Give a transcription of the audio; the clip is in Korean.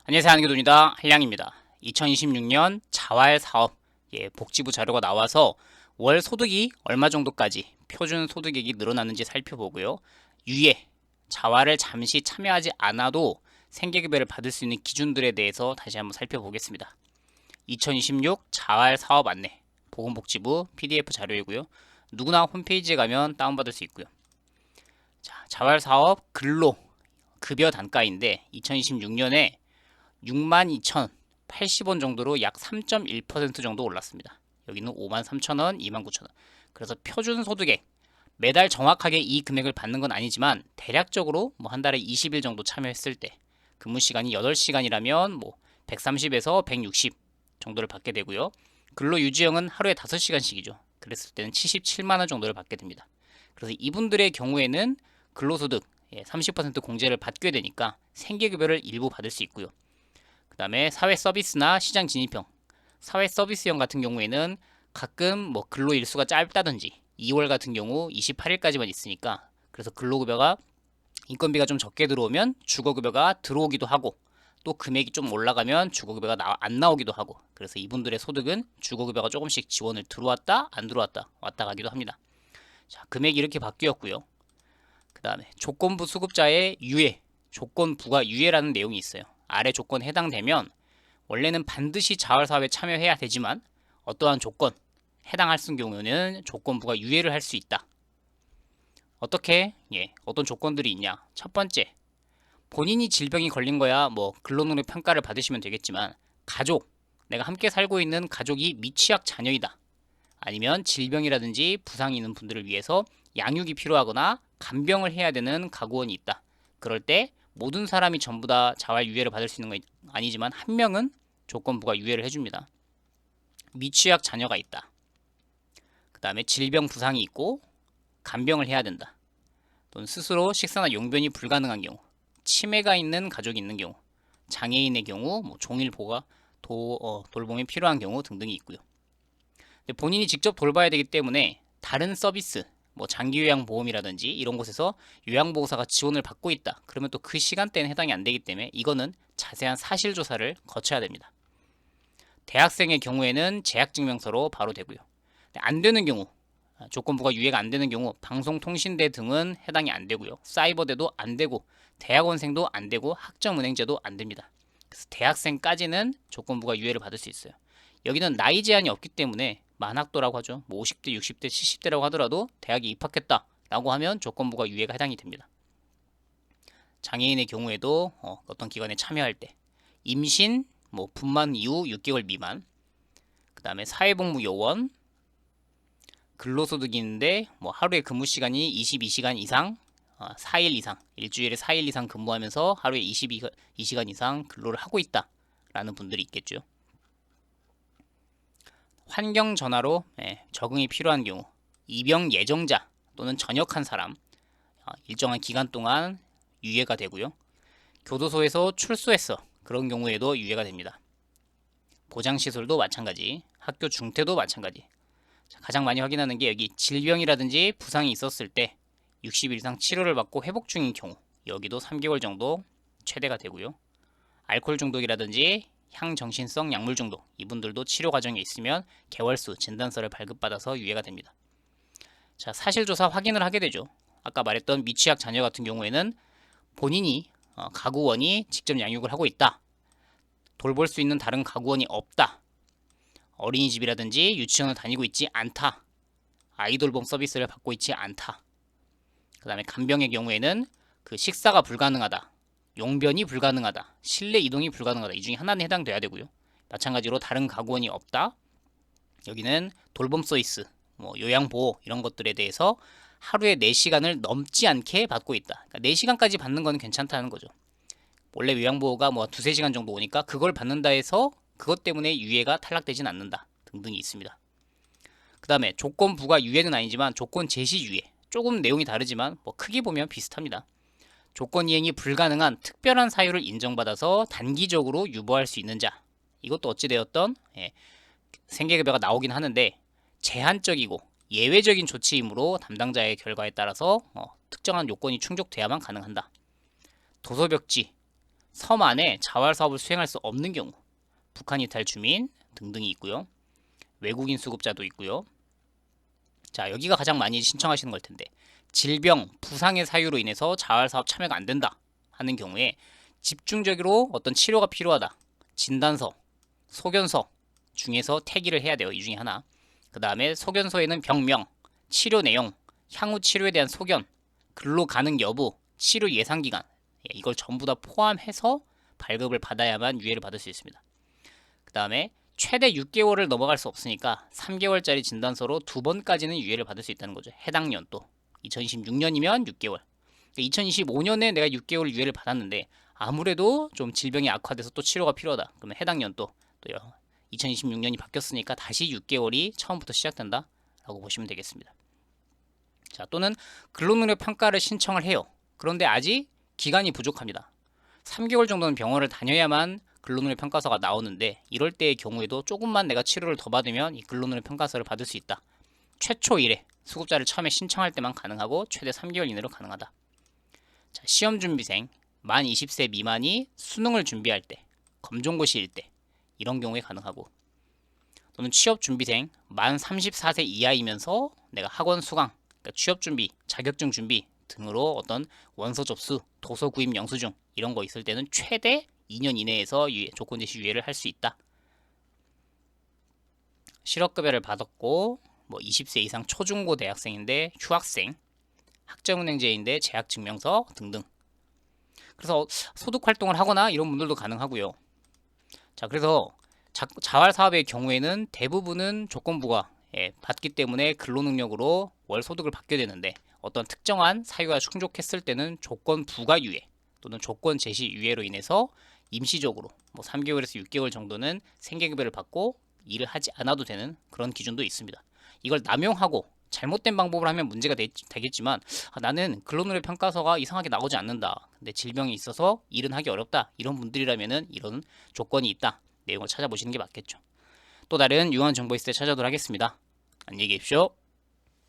안녕하세요. 한교돈입니다. 한량입니다. 2026년 자활사업 복지부 자료가 나와서 월 소득이 얼마 정도까지 표준 소득액이 늘어나는지 살펴보고요. 유예, 자활을 잠시 참여하지 않아도 생계급여를 받을 수 있는 기준들에 대해서 다시 한번 살펴보겠습니다. 2026 자활사업 안내, 보건복지부 PDF 자료이고요. 누구나 홈페이지에 가면 다운받을 수 있고요. 자, 자활사업 근로 급여 단가인데 2026년에 62,080원 정도로 약 3.1% 정도 올랐습니다. 여기는 53,000원, 29,000원. 그래서 표준 소득액 매달 정확하게 이 금액을 받는 건 아니지만 대략적으로 뭐 한 달에 20일 정도 참여했을 때 근무 시간이 8시간이라면 뭐 130에서 160 정도를 받게 되고요. 근로 유지형은 하루에 5시간씩이죠. 그랬을 때는 77만 원 정도를 받게 됩니다. 그래서 이분들의 경우에는 근로소득 30% 공제를 받게 되니까 생계급여를 일부 받을 수 있고요. 그 다음에 사회 서비스나 시장 진입형, 사회 서비스형 같은 경우에는 가끔 뭐 근로 일수가 짧다든지 2월 같은 경우 28일까지만 있으니까 그래서 근로급여가 인건비가 좀 적게 들어오면 주거급여가 들어오기도 하고 또 금액이 좀 올라가면 주거급여가 안 나오기도 하고 그래서 이분들의 소득은 주거급여가 조금씩 지원을 들어왔다 안 들어왔다 왔다 가기도 합니다. 자, 금액이 이렇게 바뀌었고요. 그 다음에 조건부 수급자의 유예, 조건부가 유예라는 내용이 있어요. 아래 조건에 해당되면 원래는 반드시 자활사업에 참여해야 되지만 어떠한 조건, 해당할 경우는 조건부가 유예를 할 수 있다. 어떻게? 어떤 조건들이 있냐? 첫 번째, 본인이 질병이 걸린 거야 뭐 근로능력 평가를 받으시면 되겠지만 가족, 내가 함께 살고 있는 가족이 미취학 자녀이다. 아니면 질병이라든지 부상이 있는 분들을 위해서 양육이 필요하거나 간병을 해야 되는 가구원이 있다. 그럴 때 모든 사람이 전부 다 자활 유예를 받을 수 있는 건 아니지만 한 명은 조건부가 유예를 해줍니다. 미취학 자녀가 있다. 그 다음에 질병 부상이 있고 간병을 해야 된다. 또는 스스로 식사나 용변이 불가능한 경우, 치매가 있는 가족이 있는 경우, 장애인의 경우, 뭐 종일 보가 돌봄이 필요한 경우 등등이 있고요. 본인이 직접 돌봐야 되기 때문에 다른 서비스, 뭐 장기요양보험이라든지 이런 곳에서 요양보호사가 지원을 받고 있다. 그러면 또 그 시간대는 해당이 안 되기 때문에 이거는 자세한 사실조사를 거쳐야 됩니다. 대학생의 경우에는 재학증명서로 바로 되고요. 안 되는 경우, 조건부가 유예가 안 되는 경우 방송통신대 등은 해당이 안 되고요. 사이버대도 안 되고 대학원생도 안 되고 학점은행제도 안 됩니다. 그래서 대학생까지는 조건부가 유예를 받을 수 있어요. 여기는 나이 제한이 없기 때문에 만학도라고 하죠. 뭐 50대, 60대, 70대라고 하더라도 대학에 입학했다라고 하면 조건부가 유예가 해당이 됩니다. 장애인의 경우에도 어떤 기관에 참여할 때 임신, 뭐 분만 이후 6개월 미만, 그 다음에 사회복무요원, 근로소득인데 뭐 하루에 근무 시간이 22시간 이상, 4일 이상, 일주일에 4일 이상 근무하면서 하루에 22시간 이상 근로를 하고 있다라는 분들이 있겠죠. 환경 전화로 적응이 필요한 경우, 입영 예정자 또는 전역한 사람 일정한 기간 동안 유예가 되고요. 교도소에서 출소했어 그런 경우에도 유예가 됩니다. 보장시설도 마찬가지, 학교 중퇴도 마찬가지. 가장 많이 확인하는 게 여기 질병이라든지 부상이 있었을 때 60일 이상 치료를 받고 회복 중인 경우 여기도 3개월 정도 최대가 되고요. 알코올 중독이라든지 향정신성 약물 중독 이분들도 치료 과정에 있으면 개월수 진단서를 발급받아서 유예가 됩니다. 자, 사실조사 확인을 하게 되죠. 아까 말했던 미취학 자녀 같은 경우에는 본인이 가구원이 직접 양육을 하고 있다. 돌볼 수 있는 다른 가구원이 없다. 어린이집이라든지 유치원을 다니고 있지 않다. 아이돌봄 서비스를 받고 있지 않다. 그 다음에 간병의 경우에는 그 식사가 불가능하다. 용변이 불가능하다. 실내 이동이 불가능하다. 이 중에 하나는 해당돼야 되고요. 마찬가지로 다른 가구원이 없다. 여기는 돌봄 서비스, 뭐 요양보호 이런 것들에 대해서 하루에 4시간을 넘지 않게 받고 있다. 그러니까 4시간까지 받는 건 괜찮다는 거죠. 원래 요양보호가 뭐 2-3시간 정도 오니까 그걸 받는다 해서 그것 때문에 유예가 탈락되진 않는다. 등등이 있습니다. 그 다음에 조건부가 유예는 아니지만 조건 제시 유예. 조금 내용이 다르지만 뭐 크게 보면 비슷합니다. 조건 이행이 불가능한 특별한 사유를 인정받아서 단기적으로 유보할 수 있는 자. 이것도 어찌되었던 생계급여가 나오긴 하는데 제한적이고 예외적인 조치이므로 담당자의 결과에 따라서 특정한 요건이 충족돼야만 가능한다. 도서벽지, 섬 안에 자활 사업을 수행할 수 없는 경우, 북한 이탈 주민 등등이 있고요. 외국인 수급자도 있고요. 자, 여기가 가장 많이 신청하시는 걸 텐데, 질병, 부상의 사유로 인해서 자활사업 참여가 안 된다 하는 경우에 집중적으로 어떤 치료가 필요하다, 진단서, 소견서 중에서 태기를 해야 돼요. 이 중에 하나. 그 다음에 소견서에는 병명, 치료 내용, 향후 치료에 대한 소견, 근로 가능 여부, 치료 예상 기간, 이걸 전부 다 포함해서 발급을 받아야만 유예를 받을 수 있습니다. 그 다음에 최대 6개월을 넘어갈 수 없으니까 3개월짜리 진단서로 2번까지는 유예를 받을 수 있다는 거죠. 해당 연도. 2026년이면 6개월. 2025년에 내가 6개월 유예를 받았는데 아무래도 좀 질병이 악화돼서 또 치료가 필요하다. 그러면 해당 연도 또 2026년이 바뀌었으니까 다시 6개월이 처음부터 시작된다 라고 보시면 되겠습니다. 자, 또는 근로능력 평가를 신청을 해요. 그런데 아직 기간이 부족합니다. 3개월 정도는 병원을 다녀야만 근로능력 평가서가 나오는데 이럴 때의 경우에도 조금만 내가 치료를 더 받으면 이 근로능력 평가서를 받을 수 있다. 최초 1회 수급자를 처음에 신청할 때만 가능하고 최대 3개월 이내로 가능하다. 자, 시험준비생 만 20세 미만이 수능을 준비할 때, 검정고시일 때 이런 경우에 가능하고, 또는 취업준비생 만 34세 이하이면서 내가 학원 수강, 그러니까 취업준비, 자격증 준비 등으로 어떤 원서 접수, 도서 구입 영수증 이런 거 있을 때는 최대 2년 이내에서 조건 제시 유예를 할 수 있다. 실업급여를 받았고 20세 이상 초중고 대학생인데 휴학생, 학점은행제인데 재학증명서 등등. 그래서 소득 활동을 하거나 이런 분들도 가능하고요. 자, 그래서 자활 사업의 경우에는 대부분은 조건부가 받기 때문에 근로능력으로 월 소득을 받게 되는데 어떤 특정한 사유가 충족했을 때는 조건 부과 유예 또는 조건 제시 유예로 인해서 임시적으로 3개월에서 6개월 정도는 생계급여를 받고 일을 하지 않아도 되는 그런 기준도 있습니다. 이걸 남용하고 잘못된 방법을 하면 문제가 되겠지만 나는 근로능력 평가서가 이상하게 나오지 않는다. 근데 질병이 있어서 일은 하기 어렵다. 이런 분들이라면은 이런 조건이 있다. 내용을 찾아보시는 게 맞겠죠. 또 다른 유용한 정보 있을 때 찾아오도록 하겠습니다. 안녕히 계십시오.